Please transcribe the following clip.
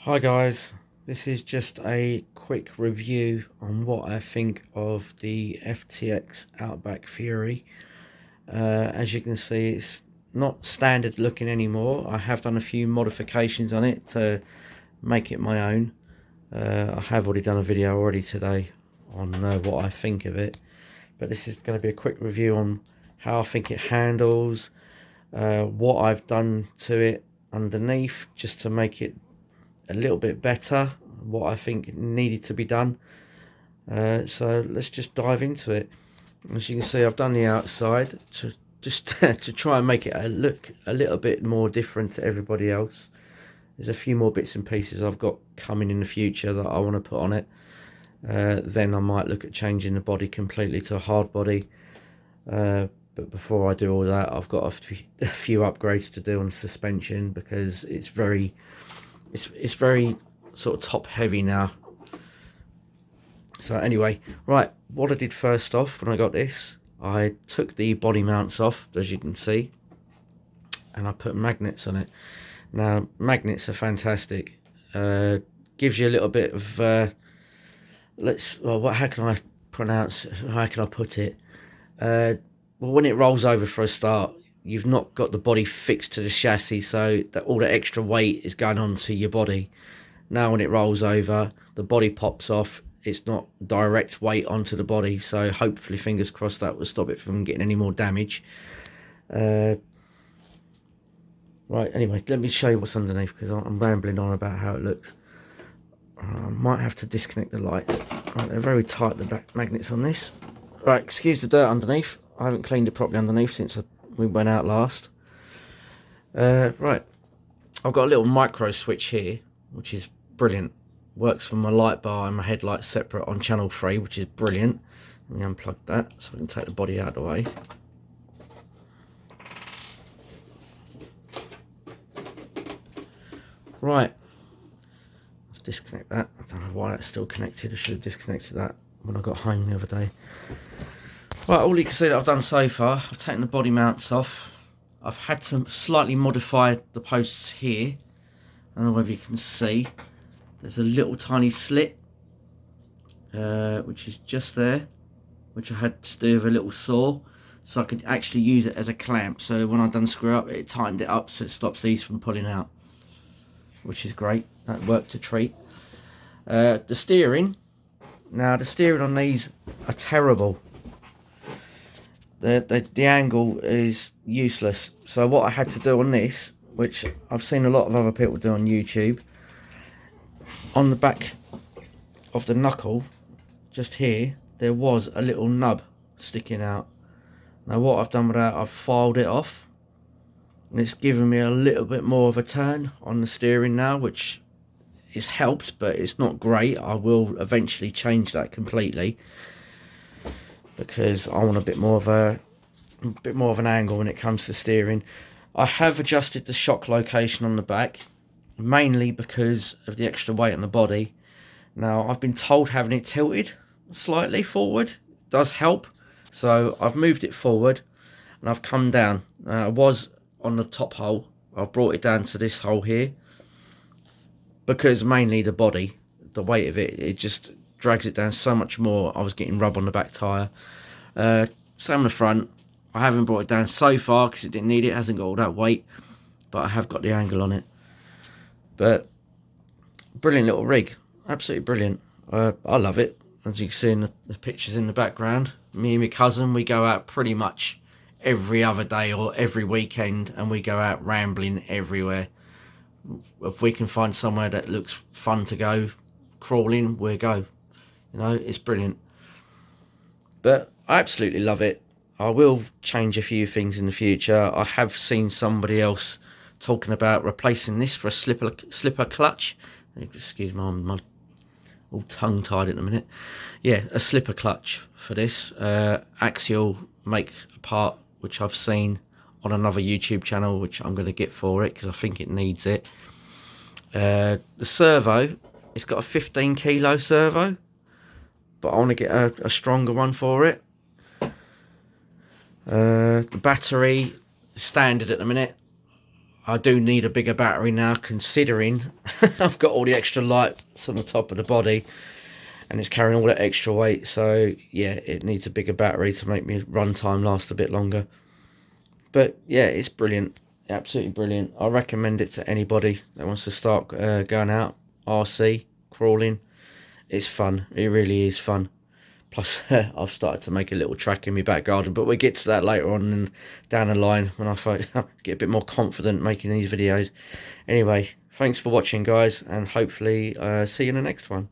Hi guys, this is just a quick review on what I think of the FTX Outback Fury. As you can see, it's not standard looking anymore. I have done a few modifications on it to make it my own. I have already done a video already today on what I think of it, but this is going to be a quick review on how I think it handles, what I've done to it underneath just to make it a little bit better, what I think needed to be done. So let's just dive into it. As you can see, I've done the outside to just to try and make it look a little bit more different to everybody else. There's a few more bits and pieces I've got coming in the future that I want to put on it. Then I might look at changing the body completely to a hard body. But before I do all that, I've got a few upgrades to do on suspension because it's very sort of top heavy now. So anyway, right, what I did first off when I got this, I took the body mounts off, as you can see, and I put magnets on it. Now magnets are fantastic. Gives you a little bit of how can I put it, well, when it rolls over for a start, you've not got the body fixed to the chassis, so that all the extra weight is going onto your body. Now when it rolls over, the body pops off. It's not direct weight onto the body, so hopefully, fingers crossed, that will stop it from getting any more damage. Right, anyway, let me show you what's underneath because I'm rambling on about how it looks. I might have to disconnect the lights. Right, they're very tight, the back magnets on this. Right, excuse the dirt underneath. I haven't cleaned it properly underneath since we went out last. Right, I've got a little micro switch here, which is brilliant. Works for my light bar and my headlight separate on channel 3, which is brilliant. Let me unplug that so I can take the body out of the way. Right, let's disconnect that. I don't know why that's still connected. I should have disconnected that when I got home the other day. Right, all you can see that I've done so far, I've taken the body mounts off. I've had to slightly modify the posts here. I don't know whether you can see. There's a little tiny slit, which is just there, which I had to do with a little saw, so I could actually use it as a clamp. So when I done screw up, it tightened it up so it stops these from pulling out, which is great. That worked a treat. The steering. Now the steering on these are terrible. The angle is useless. So what I had to do on this, which I've seen a lot of other people do on YouTube, on the back of the knuckle, just here, there was a little nub sticking out. Now what I've done with that, I've filed it off, and it's given me a little bit more of a turn on the steering now, which is helped, but it's not great. I will eventually change that completely because I want a bit more of an angle when it comes to steering. I have adjusted the shock location on the back, mainly because of the extra weight on the body. Now I've been told having it tilted slightly forward does help, so I've moved it forward and I've come down. I was on the top hole, I've brought it down to this hole here because mainly the body, the weight of it just drags it down so much more. I was getting rub on the back tyre. Same on the front. I haven't brought it down so far because it didn't need it. It hasn't got all that weight, but I have got the angle on it. But brilliant little rig, absolutely brilliant. I love it. As you can see in the pictures in the background, me and my cousin, we go out pretty much every other day or every weekend, and we go out rambling everywhere. If we can find somewhere that looks fun to go crawling, we'll go. You know, it's brilliant. But I absolutely love it. I will change a few things in the future. I have seen somebody else talking about replacing this for a slipper clutch. Excuse me, I'm all tongue-tied at the minute. Yeah, a slipper clutch for this. Axial make a part which I've seen on another YouTube channel, which I'm going to get for it because I think it needs it. The servo, it's got a 15 kilo servo, but I want to get a stronger one for it. The battery is standard at the minute. I do need a bigger battery now, considering I've got all the extra lights on the top of the body and it's carrying all that extra weight. So yeah, it needs a bigger battery to make me run time last a bit longer. But yeah, it's brilliant, absolutely brilliant. I recommend it to anybody that wants to start going out RC crawling. It's fun, it really is fun. Plus, I've started to make a little track in my back garden, but we'll get to that later on and down the line when I get a bit more confident making these videos. Anyway, thanks for watching, guys, and hopefully see you in the next one.